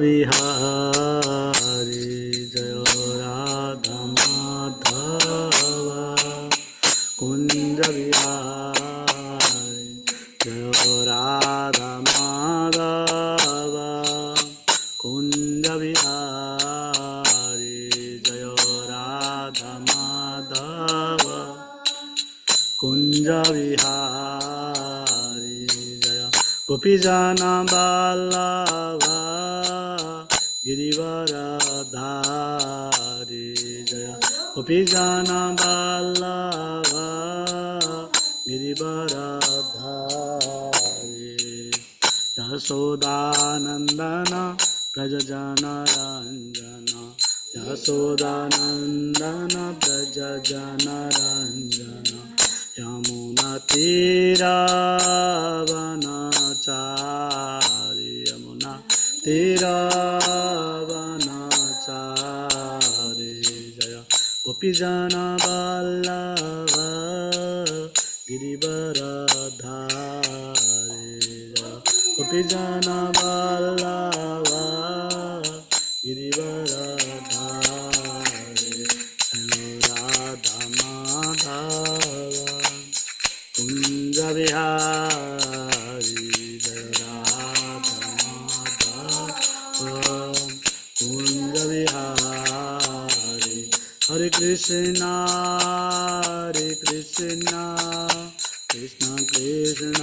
विहारी जय राधा माधव कुंज विहारी जय राधा माधव कुंज विहारी जय राधा माधव कुंज विहारी जय गोपीजन वल्लभा गिरिवरधारी जय गोपीजन वल्लभा गिरिवरधारी यशोदानंदन व्रजजनरञ्जन यशोदानंदन व्रजजनरञ्जन यमुनातीरावनचारि यमुनातीरावनचारि जय गोपीजन वल्लभ गिरिवरधारी जय गोपीजन वल्लभ गिरिवरधारी राधा माधव कुंज विहारी जय राधा माधव कुंज विहारी हरे कृष्णा कृष्ण कृष्ण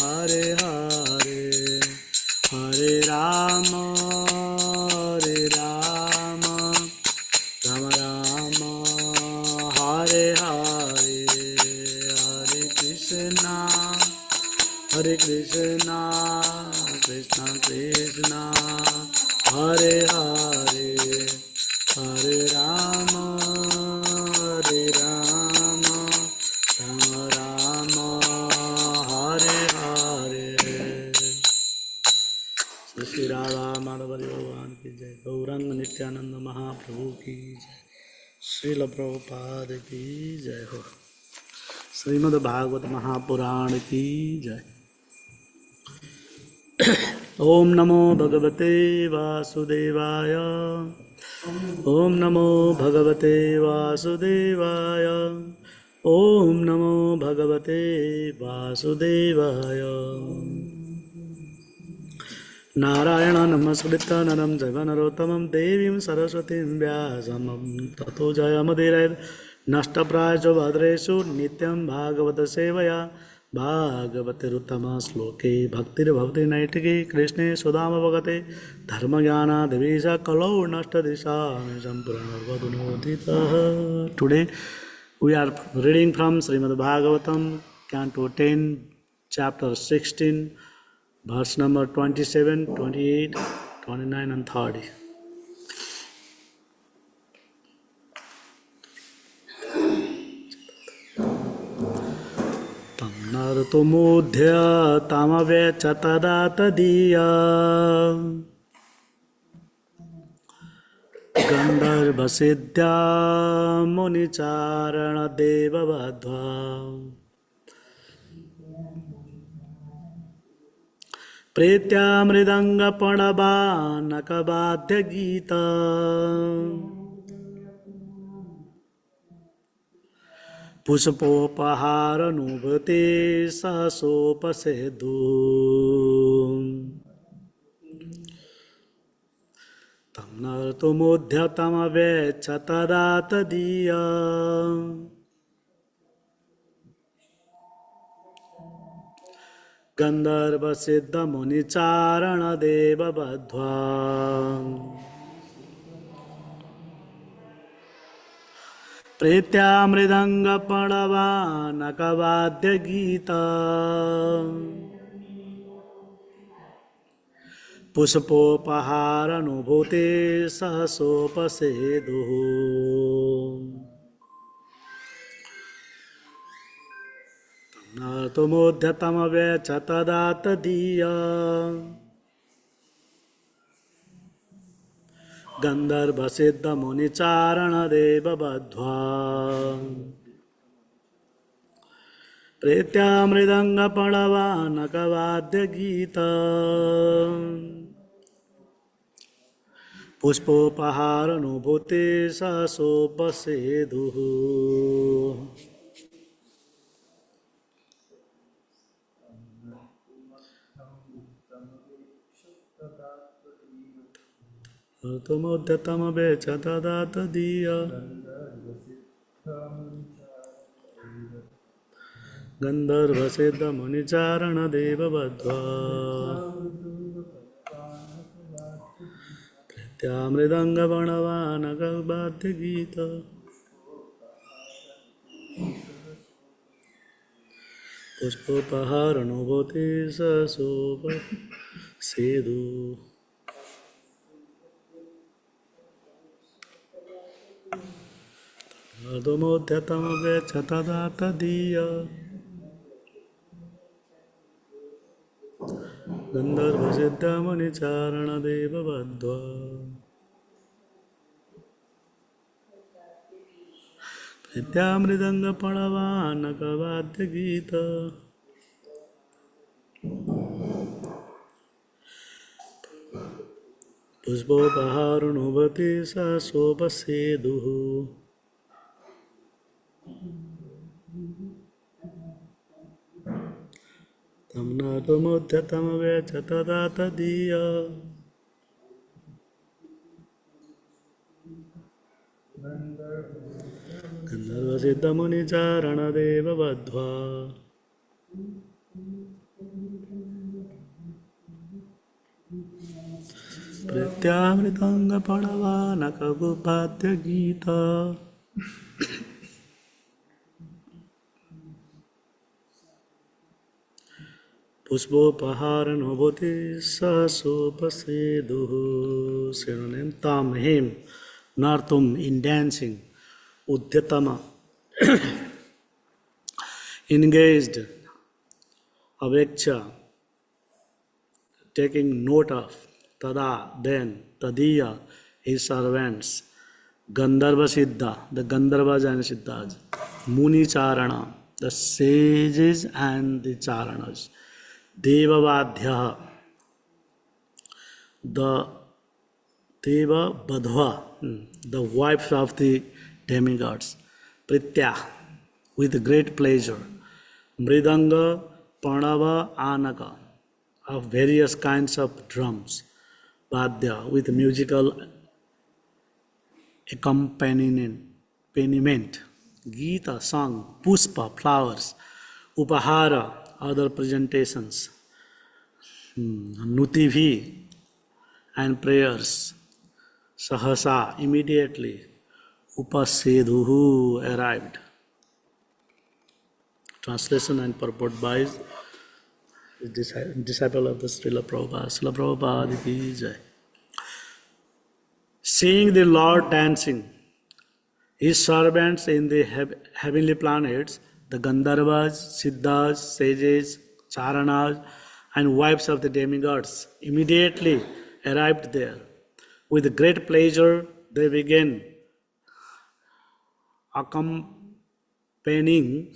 हरे हरे हरे राम राम राम हरे हरे हरे कृष्णा कृष्ण कृष्ण हरे हरे हरे राम राम राम हरे हरे। श्री राधा माधव भगवान की जय। गौरंग नित्यानंद महाप्रभु की जय। श्रील प्रभुपाद की जय हो। श्रीमद् भागवत महापुराण की जय। ओम नमो भगवते वासुदेवाय। ओम नमो भगवते वासुदेवाय। ओम नमो भगवते वासुदेवाय। नारायण नमस्कृत्य नरं चैव नरोत्तमं देवीं सरस्वतीं व्यासं ततो जयमुदीरयेत् नष्टप्रायेषु भद्रेषु नित्यं भागवत सेवया भागवतिरुत्तमश्लोके भक्तिर्भवति नैष्ठिकी कृष्णे सुदामभगते धर्मज्ञानादिविष कलौ नष्टदिशामि सम्पूर्णर्वधुनोदितः। Today we are reading from Srimad Bhagavatam, Canto 10, Chapter 16, verse number 27, 28, 29 and 30. Tannartumudhya tamavecha tada tadiya Gandharva siddhya municharana deva vadva Pretya mridanga panabhanakabadhya gita पुष्पोपहारनुभूते सहसोपसेदु तं नर्तुमुद्यतमवेच्छ तदा तदीय गन्धर्वसिद्धमुनिचारणदेववध्वा प्रीत्या मृदङ्गपणवानकवाद्यगीता पुष्पोपहारनुभूते सहसोपसेदुः नर्तुमुद्यतमवेच्छ तदा तदीय गन्धर्वसिद्धमुनिचारणदेववध्वा प्रीत्या मृदङ्गपणवानकवाद्यगीता पुष्पोपहारनुभूते ससोपसेदुः ऋतुमुद्यतमवेच तदा तदीय गन्धर्वसिद्धमुनिचारणदेववध्वा प्रीत्यामृदङ्गवणवानगवाद्यगीत पुष्पोपहारनुभूते ससोपसेदु ऋतुमुद्यतमवेच तदा तदीय गन्धर्वसिद्धमुनिचारणदेववध्वा प्रीत्यामृदङ्गपणवानकवाद्यगीत पुष्पोपहारनुभूते ससोपसेदुः तं ऋतुमुद्यतमवेच तदा तदीय गन्धर्वसिद्धमुनिचारणदेववध्वा प्रीत्यामृदङ्गपणवानकगुपाद्यगीत पुष्पोपहारनुभूते ससोपसेदुः Synonym tam him nartum in dancing udyatama engaged aveksha taking note of tada then tadiya his servants Gandharva Siddha the Gandharvas and Siddhas Muni Charana the sages and the Charanas Devavadhya the Deva Badhva the wives of the demigods Pritya with great pleasure Mridanga Pranava Anaka of various kinds of drums Vadya with musical accompaniment Gita song Puspa flowers Upahara other presentations Nutivi and prayers Sahasa immediately Upasedhuhu arrived. Translation and purport by disciple of the Srila Prabhupada. Srila Prabhupada ki jai. Seeing the Lord dancing, his servants in the heavenly planets, the Gandharvas, Siddhas, Sages, Charanas, and wives of the demigods immediately arrived there. With great pleasure, they began accompanying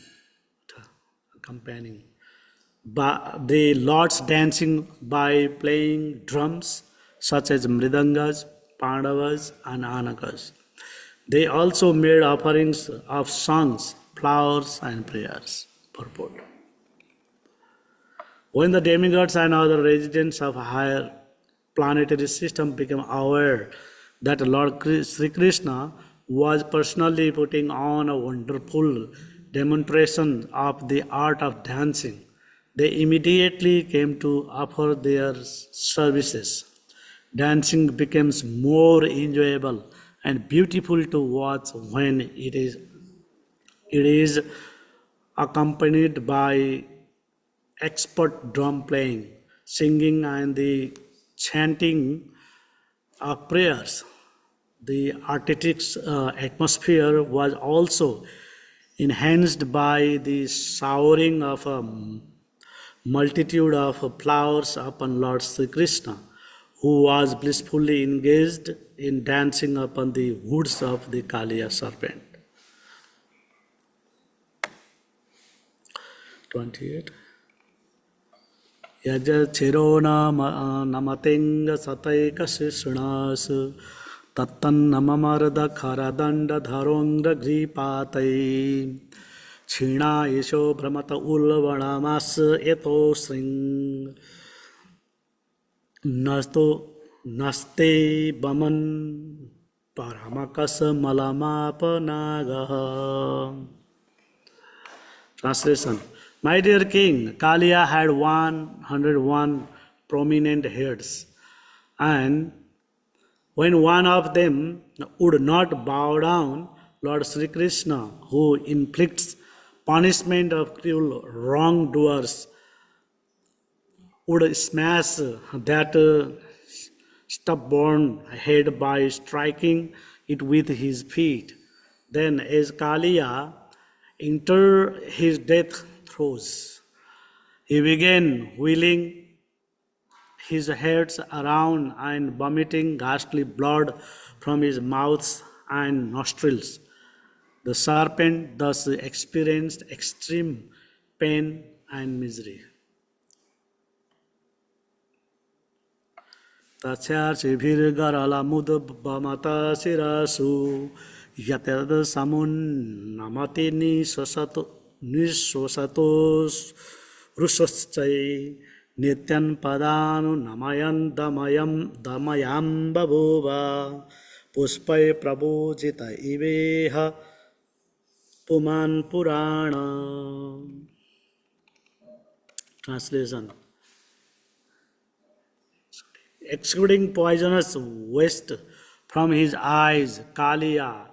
the Lord's dancing by playing drums such as mridangas, pandavas, and anakas. They also made offerings of songs, flowers, and prayers. Purport. When the demigods and other residents of higher planetary system became aware that Lord Sri Krishna was personally putting on a wonderful demonstration of the art of dancing, they immediately came to offer their services. Dancing becomes more enjoyable and beautiful to watch when it is accompanied by expert drum playing, singing, and the chanting of prayers. The artistic atmosphere was also enhanced by the showering of a multitude of flowers upon Lord Sri Krishna, who was blissfully engaged in dancing upon the woods of the Kaliya serpent. 28. Yaja chiro namatenga sataika sishnas तत्तन्नममर्दखरदण्डधरोङ्घ्रिपातैः क्षीणा यशो भ्रमत उल्बणमास यतो श्रृङ् नस्ते बमन् परमकसमलमापनागः. Translation. My dear king, Kalia had 101 prominent heads, and when one of them would not bow down, Lord Sri Krishna, who inflicts punishment of cruel wrongdoers, would smash that stubborn head by striking it with his feet. Then, as Kalia entered his death throes, he began wheeling his heads around and vomiting ghastly blood from his mouth and nostrils. The serpent thus experienced extreme pain and misery. तस्यार्चिभिर्गरलमुद्भमत शिरसु यतदसमुन्नमति निःश्वसतोरुषश्चै नित्यं पदानुनमयन् दमयां बभूव पुष्पै प्रभूजित इवेह पुमान् पुराण. Translation. Excluding poisonous waste from his eyes, Kaliya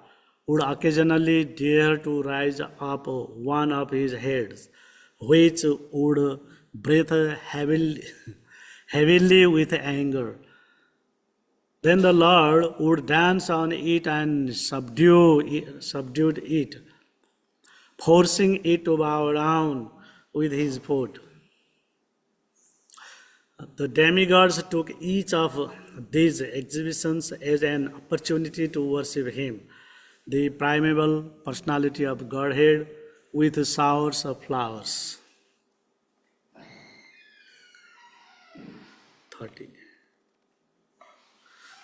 would occasionally dare to raise up one of his heads, which would breathe heavily with anger. Then the Lord would dance on it and subdued it, forcing it to bow down with his foot. The demigods took each of these exhibitions as an opportunity to worship him, the primeval personality of Godhead, with showers of flowers. 30.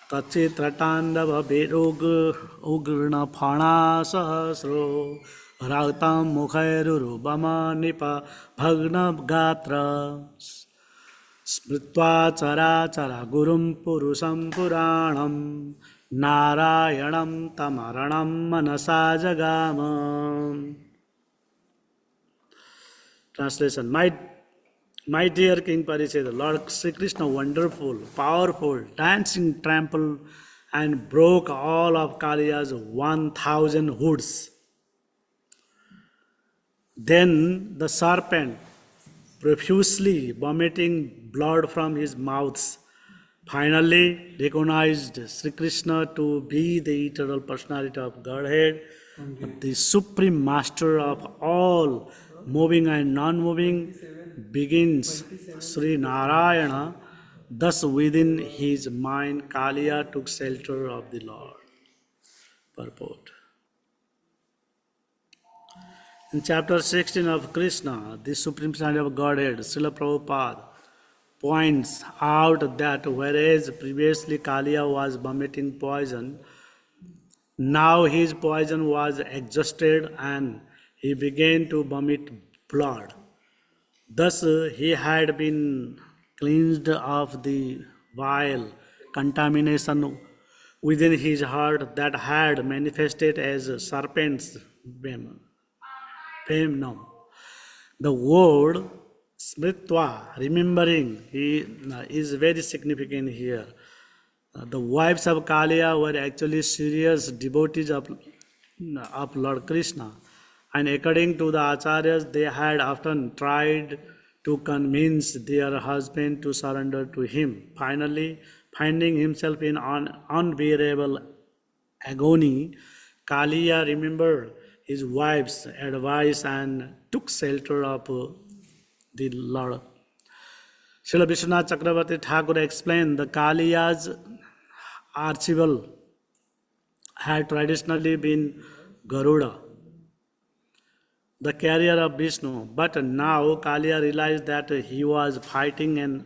Tachitratandav sahasro rautam mukhairurubama nipa bhagna gatra Smritva chara chara gurum purusam puranam narayanam tamaranam manasa jagama. Translation. My dear King Parichet, Lord Sri Krishna, wonderful, powerful, dancing, trampled and broke all of Kaliya's 1,000 hoods. Then the serpent, profusely vomiting blood from his mouth, finally recognized Sri Krishna to be the eternal personality of Godhead, the supreme master of all moving and non-moving begins Sri Narayana. Thus within his mind Kaliya took shelter of the Lord. Purport. In chapter 16 of Krishna, the Supreme Personality of Godhead, Srila Prabhupada points out that whereas previously Kaliya was vomiting poison, now his poison was exhausted and he began to vomit blood. Thus he had been cleansed of the vile contamination within his heart that had manifested as serpent's venom. The word smritva, remembering, is very significant here. The wives of Kaliya were actually serious devotees of Lord Krishna, and according to the acharyas, they had often tried to convince their husband to surrender to him. Finally, finding himself in unbearable agony, Kaliya remembered his wife's advice and took shelter of the Lord. Srila Vishwanath Chakravarti Thakur explained the Kaliya's archival had traditionally been Garuda, the carrier of Vishnu, but now Kaliya realized that he was fighting an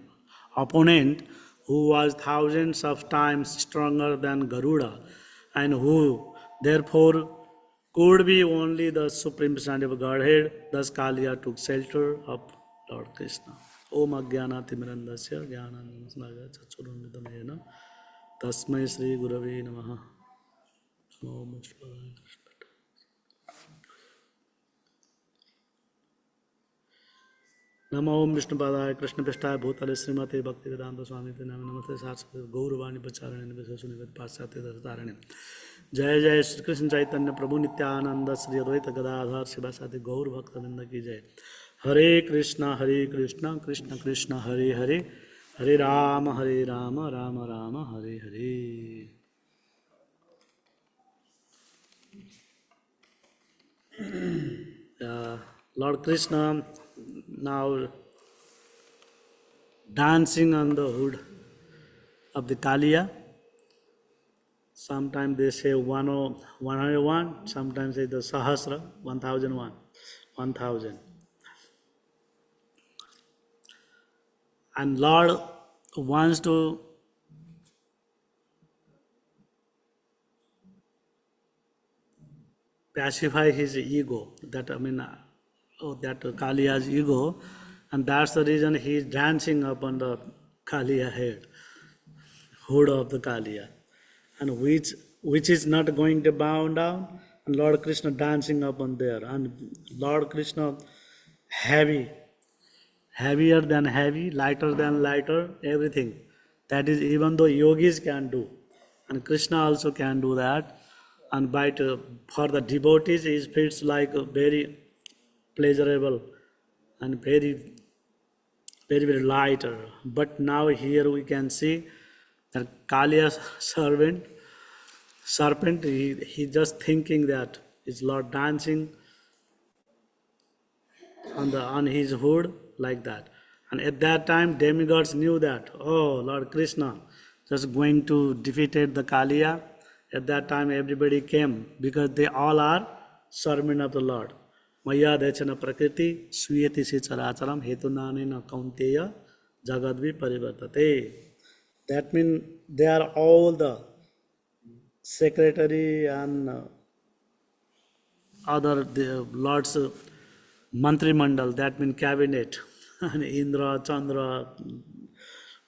opponent who was thousands of times stronger than Garuda, and who therefore could be only the supreme personality of Godhead. Thus Kaliya took shelter of Lord Krishna. Om Ajnana Timirandasya Jnananandasya Chachurumidamena Tasmai Sri Gurave Namaha. Om नमो ओम विष्णुपादाय कृष्णपृष्ठाय भूतले श्रीमते भक्तिवेदांत स्वामी नाम नमस्ते सारस्वती गौरवाणी प्रचारणे विशेषुनिवेद पाश्चात्य दशतारणे जय जय श्री कृष्ण चैतन्य प्रभु नित्यानंद श्री अद्वैत गदाधर शिवासादि गौर भक्तवृंद की जय। हरे Krishna Krishna Krishna Hare Hare Hare Ram Ram Ram Hare Hare. Lord Krishna now dancing on the hood of the Kaliya. Sometimes they say 101, sometimes say the Sahasra, 1001, 1000. And Lord wants to pacify his ego, that Kaliya's ego, and that's the reason he is dancing upon the Kaliya head, hood of the Kaliya, and which is not going to bow down, and Lord Krishna dancing upon there, and Lord Krishna heavier than heavy, lighter than lighter, everything. That is, even though yogis can do, and Krishna also can do that. And for the devotees, it feels like very pleasurable and very lighter. But now here we can see that Kaliya's serpent, he just thinking that is Lord dancing on his hood like that. And at that time, demigods knew that, oh, Lord Krishna just going to defeated the Kaliya. At that time, everybody came because they all are servant of the Lord. Maya dechana prakriti suyati si characharam hetunanena kaunteya jagadvi parivartate. That means they are all the secretary and other the Lord's Mantri Mandal, that means cabinet, and Indra, Chandra,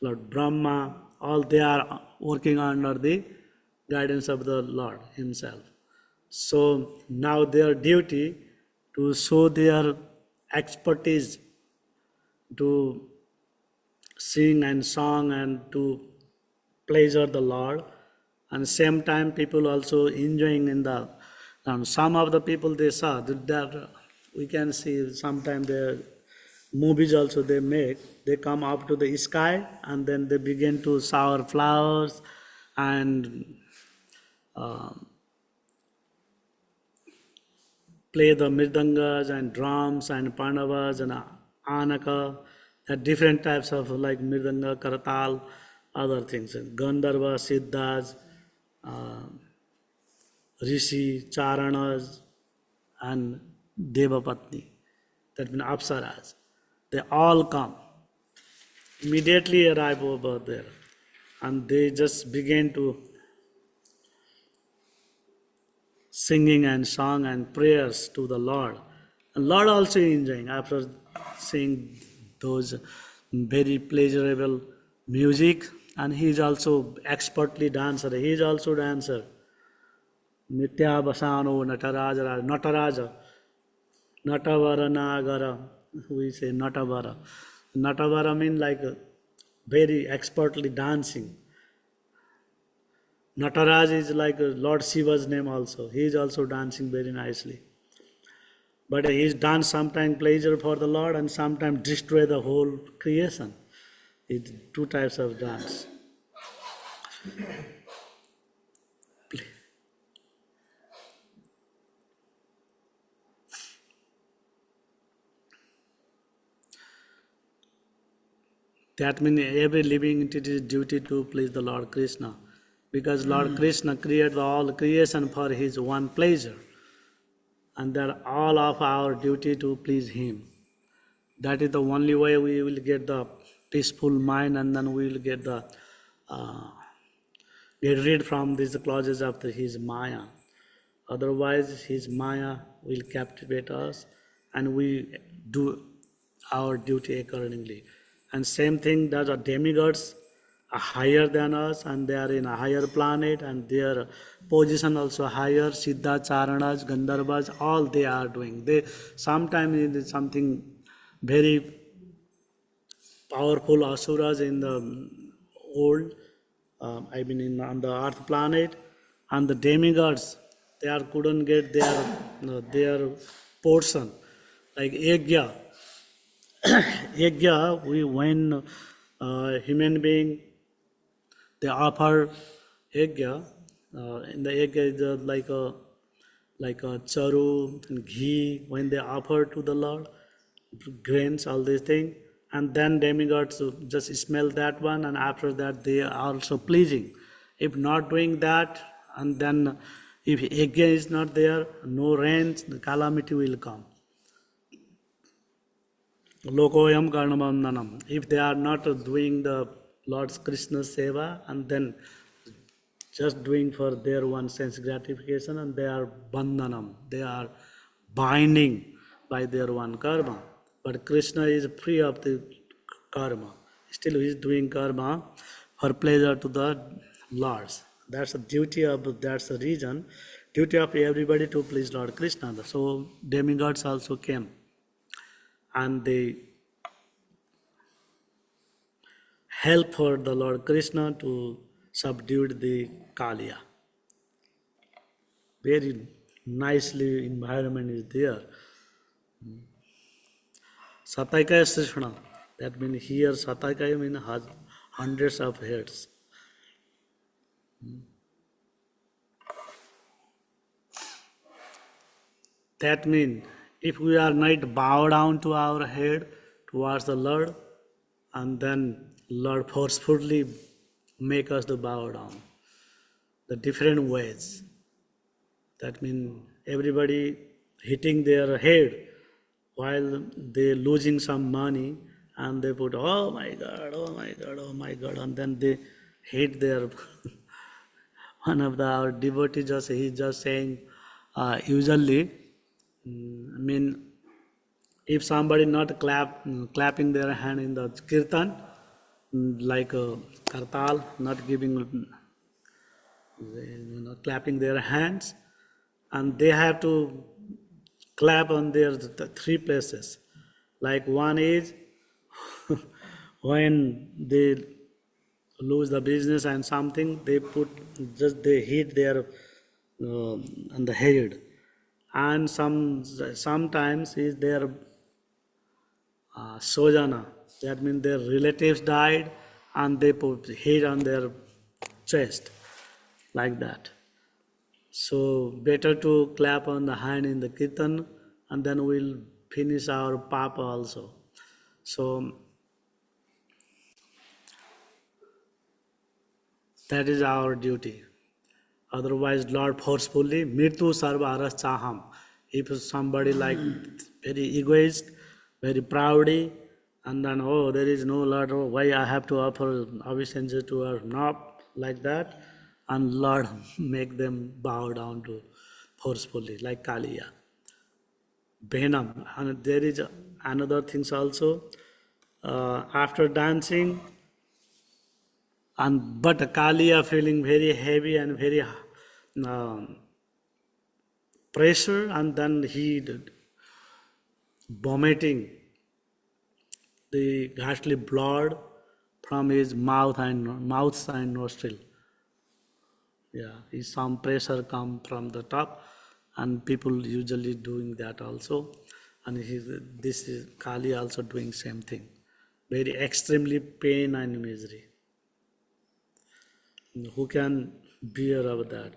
Lord Brahma, all they are working under the guidance of the Lord Himself. So now their duty to show their expertise to sing and song and to pleasure the Lord, and same time people also enjoying in the. And some of the people they saw that we can see sometimes the movies also they make. They come up to the sky and then they begin to shower flowers and uh, play the mridangas and drums and pandavas and anaka, different types of like mridanga, karatal, other things, Gandharva, Siddhas, uh, Rishi, Charanas, and Devapatni, that means Apsaras. They all come, immediately arrive over there, and they just begin to singing and song and prayers to the Lord. And Lord also enjoying after seeing those very pleasurable music, and he is also expertly dancer. He is also dancer. Nitya Basano Nataraja, Natavara Nagara, we say Natavara. Natavara means like very expertly dancing. Nataraj is like Lord Shiva's name also. He is also dancing very nicely. But his dance sometimes pleasure for the Lord and sometimes destroy the whole creation. It's two types of dance. That means every living entity's duty to please the Lord Krishna. Because Lord Krishna created all creation for his one pleasure. And that all of our duty to please him. That is the only way we will get the peaceful mind, and then we will get the uh, get rid from these clauses of his Maya. Otherwise, his Maya will captivate us and we do our duty accordingly. And same thing that the demigods are higher than us and they are in a higher planet and their position also higher. Siddha, Charanas, Gandharvas, all they are doing. They sometimes it is something very powerful asuras in the old, on the earth planet, and the demigods, they are couldn't get their portion. Like Yajna, Yajna, when human being they offer Yajna, in the Yajna is like a charu and ghee when they offer to the Lord, grains, all these things, and then demigods just smell that one, and after that they are also pleasing. If not doing that, and then if yajna is not there, no rains, the calamity will come. Lokoyam karnamandhanam. If they are not doing the Lord's Krishna seva, and then just doing for their one sense gratification, and they are bandhanam, they are binding by their one karma. But Krishna is free of the karma. Still he is doing karma for pleasure to the Lords. That's the duty of, that's the reason, duty of everybody to please Lord Krishna. So demigods also came and they help for the Lord Krishna to subdue the Kaliya. Very nicely environment is there. Sataikaya Srishna, that means here Sataikaya means has hundreds of heads. That means if we are not bow down to our head towards the Lord, and then Lord forcefully make us to bow down. The different ways. That means everybody hitting their head while they losing some money and they put, oh my God, oh my God, oh my God, and then they hit their one of our devotees he's just saying usually, if somebody not clapping their hand in the kirtan, like kartal, not giving, clapping their hands, and they have to clap on their three places. Like one is when they lose the business and something, they put just they hit their on the head, and sometimes is their sojana. That means their relatives died, and they put head on their chest, like that. So better to clap on the hand in the kirtan, and then we'll finish our papa also. So that is our duty. Otherwise, Lord forcefully, Mritu Sarva Aras Chaham. If somebody like very egoist, very proudy, and then, oh, there is no Lord, oh, why I have to offer obeisance to her, not like that, and Lord make them bow down to forcefully, like Kaliya. Behnam. And there is another things also. After dancing, and but Kaliya feeling very heavy and very pressure, and then he vomiting the ghastly blood from his mouth and nostril. Yeah, some pressure come from the top, and people usually doing that also. And this is Kali also doing same thing. Very extremely pain and misery. Who can bear of that?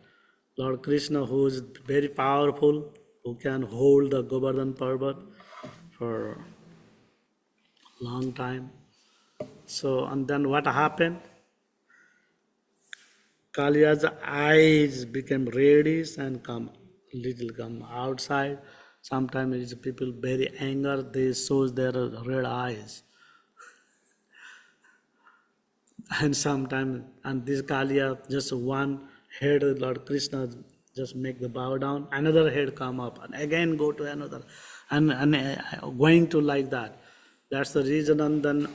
Lord Krishna, who is very powerful, who can hold the Govardhan Parvat for a long time. So, and then what happened? Kaliya's eyes became reddish and come outside. Sometimes people very anger, they show their red eyes. And sometimes, and this Kaliya, just one head, Lord Krishna just make the bow down, another head come up, and again go to another, and going to like that. That's the reason, and then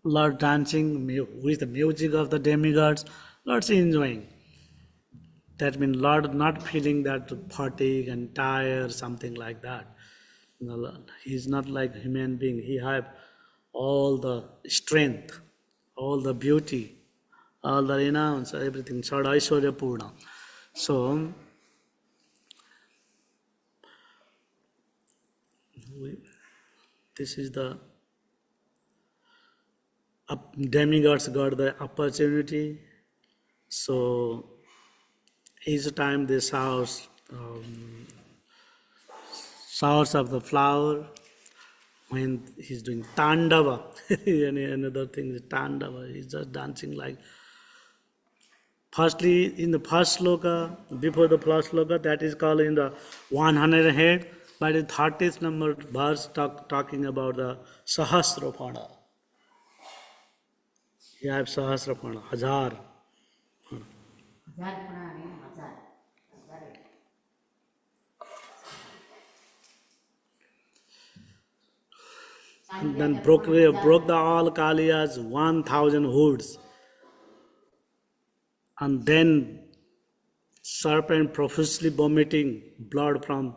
Lord dancing with the music of the demigods, Lord's enjoying. That means Lord not feeling that fatigue and tired, something like that. No, he's not like human being. He have all the strength, all the beauty, all the renounce, everything. Sada Aishwarya Purna. So we, this is the demigods got the opportunity. So each time they showers of the flower, when he's doing tandava, another thing is tandava, he's just dancing like. Firstly, in the first sloka, before the first sloka, that is called in the 100 head, but the 30th number verse talking about the Sahasrapana. You have Sahasrapana, Hazar. And then broke the all Kaliya's 1,000 hoods. And then serpent profusely vomiting blood from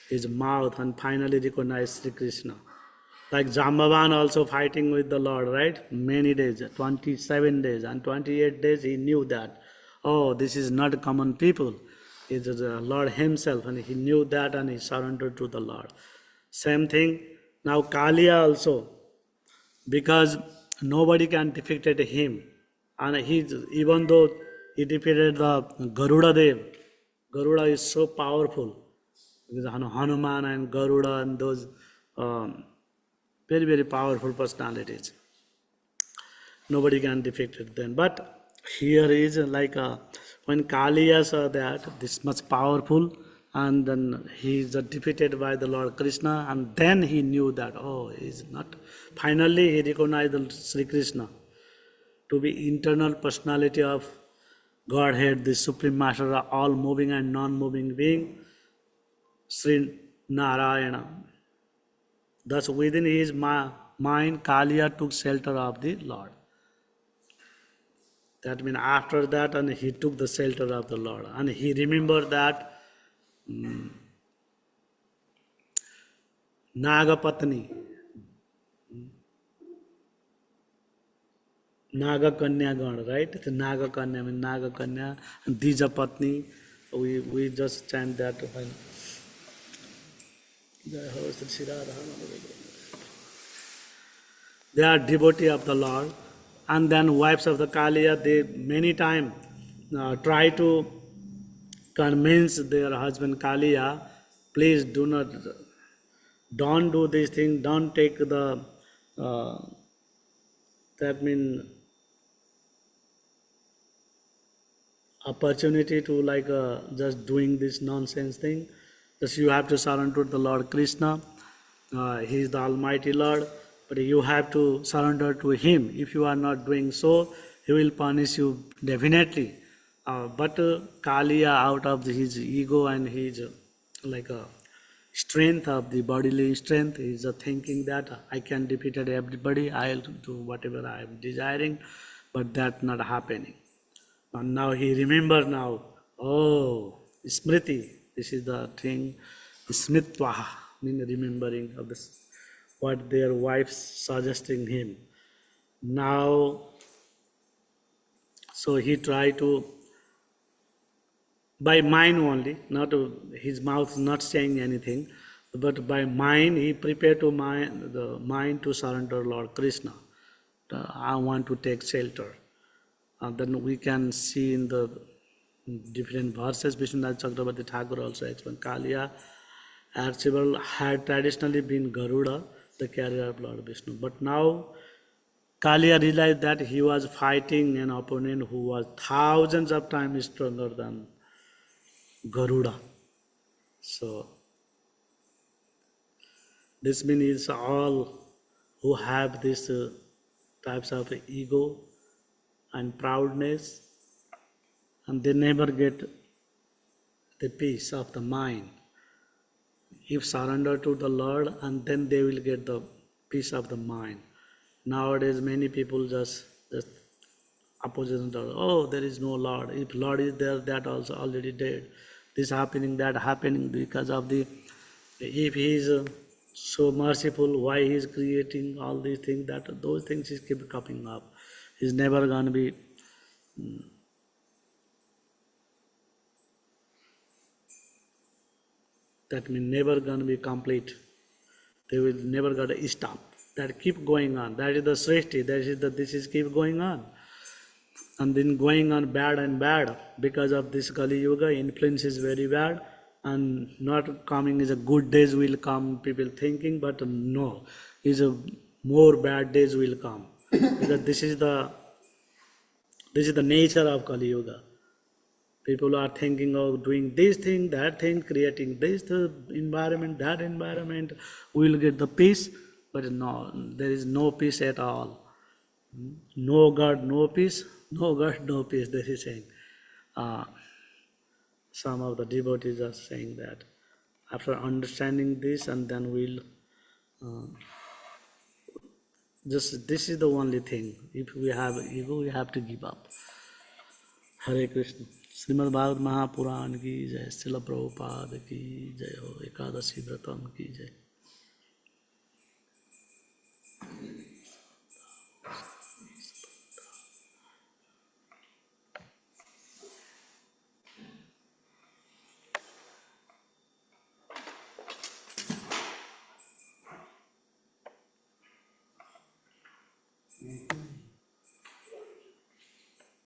his mouth and finally recognized Sri Krishna. Like Jambavan also fighting with the Lord, right? Many days, 27 days, and 28 days he knew that, oh, this is not common people. It is the Lord himself, and he knew that and he surrendered to the Lord. Same thing, now Kaliya also, because nobody can defeat him. And he, even though he defeated the Garuda Dev, Garuda is so powerful. Because Hanuman and Garuda and those very, very powerful personalities. Nobody can defeat it then. But here is like when Kaliya saw that this much powerful, and then he is defeated by the Lord Krishna, and then he knew that, oh, he is not. Finally, he recognized the Sri Krishna to be internal personality of Godhead, the Supreme Master of all moving and non-moving being, Sri Narayana. Thus, within his mind, Kaliya took shelter of the Lord. That means after that, and he took the shelter of the Lord, and he remembered that Nagapatni, Nagakanyagan, right? The Nagakanya, I mean Nagakanya, and Dijapatni. We just chant that when they are devotee of the Lord, and then wives of the Kaliya, they many times try to convince their husband Kaliya, please don't do this thing, don't take the, that means opportunity to like just doing this nonsense thing. Just you have to surrender to the Lord Krishna. He is the Almighty Lord, but you have to surrender to Him. If you are not doing so, He will punish you definitely. But Kaliya, out of his ego and his like strength of the bodily strength, he is thinking that I can defeat everybody, I'll do whatever I am desiring, but that not happening. And now he remember now, oh, Smriti, this is the thing, Smritva, mean remembering of this, what their wives suggesting him. Now, so he tried to, by mind only, not his mouth not saying anything, but by mind he prepared to the mind to surrender Lord Krishna. I want to take shelter. Then we can see in the different verses, Vishwanath Chakrabarti Thakur also explained, Kaliya Archibald had traditionally been Garuda, the carrier of Lord Vishnu. But now Kaliya realized that he was fighting an opponent who was thousands of times stronger than Garuda. So this means all who have these types of ego, and proudness, and they never get the peace of the mind. If surrender to the Lord, and then they will get the peace of the mind. Nowadays, many people just opposition to, oh, there is no Lord. If Lord is there, that also already dead. This happening, that happening because of the, if He is so merciful, why He is creating all these things, that those things is keep coming up. He's never going to be, that means never going to be complete. They will never got to stop. That keep going on. That is the srishti. That is the, this is keep going on. And then going on bad and bad because of this Kali Yuga. Influence is very bad, and not coming is a good days will come. People thinking, but no, is a more bad days will come because this is the nature of Kali Yuga. People are thinking of doing this thing, that thing, creating this environment, that environment. We will get the peace, but no, there is no peace at all. No God, no peace. No God, no peace. This is saying. Some of the devotees are saying that. After understanding this, and then we'll just this is the only thing. If we have ego, we have to give up. हरे कृष्ण श्रीमद् भागवत महापुराण की जय, श्रील प्रभुपाद की जय हो, एकादशी व्रतम की जय।